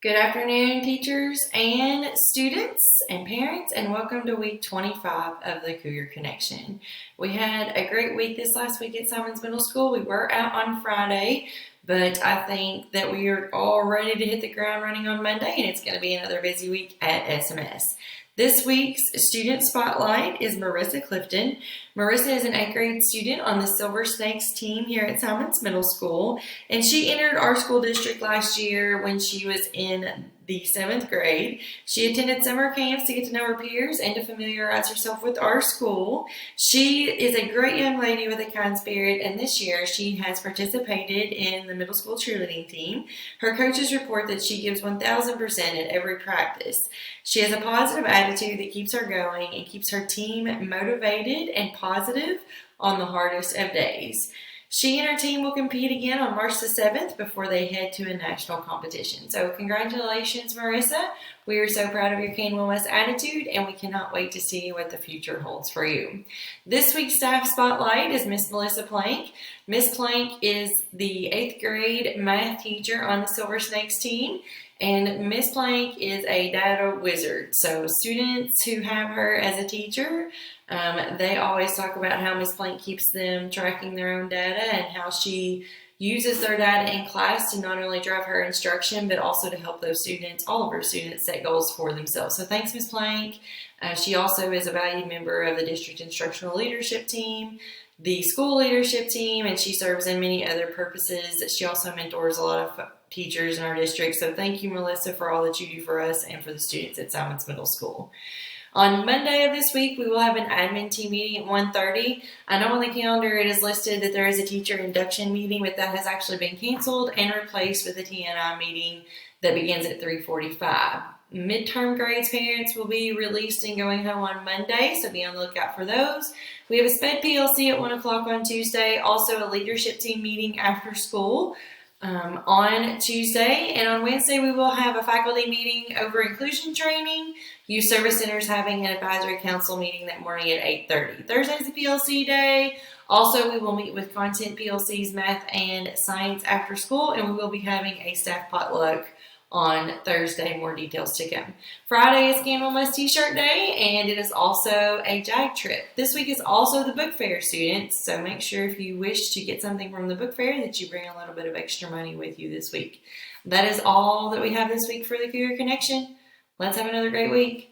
Good afternoon, teachers and students and parents, and welcome to week 25 of the Cougar Connection. We had a great week this last week at Simons Middle School. We were out on Friday, but I think that we are all ready to hit the ground running on Monday, and it's going to be another busy week at SMS. This week's student spotlight is Marissa Clifton. Marissa is an 8th grade student on the Silver Snakes team here at Simons Middle School, and she entered our school district last year when she was in the 7th grade. She attended summer camps to get to know her peers and to familiarize herself with our school. She is a great young lady with a kind spirit, and this year she has participated in the middle school cheerleading team. Her coaches report that she gives 1,000% at every practice. She has a positive attitude that keeps her going and keeps her team motivated and positive on the hardest of days. She and her team will compete again on March the 7th before they head to a national competition. So congratulations, Marissa. We are so proud of your Canwell West attitude, and we cannot wait to see what the future holds for you. This week's staff spotlight is Miss Melissa Plank. Miss Plank is the 8th grade math teacher on the Silver Snakes team. And Miss Plank is a data wizard. So students who have her as a teacher, they always talk about how Miss Plank keeps them tracking their own data and how she uses their data in class to not only drive her instruction, but also to help those students, all of her students, set goals for themselves. So thanks, Miss Plank. She also is a valued member of the district instructional leadership team, the school leadership team, and she serves in many other purposes. She also mentors a lot of teachers in our district. So thank you, Melissa, for all that you do for us and for the students at Simons Middle School. On Monday of this week, we will have an admin team meeting at 1:30. I know on the calendar it is listed that there is a teacher induction meeting, but that has actually been canceled and replaced with a TNI meeting that begins at 3:45. Midterm grades parents will be released and going home on Monday, so be on the lookout for those. We have a SPED PLC at 1 o'clock on Tuesday, also a leadership team meeting after school on Tuesday. And on Wednesday, we will have a faculty meeting over inclusion training. Youth Service Center is having an advisory council meeting that morning at 8:30. Thursday is the PLC day. Also, we will meet with content PLCs, math, and science after school, and we will be having a staff potluck on Thursday. More details to come. Friday is Canwell West T-shirt day, and it is also a JAG trip. This week is also the book fair, students, so make sure if you wish to get something from the book fair that you bring a little bit of extra money with you this week. That is all that we have this week for the Cougar Connection. Let's have another great week.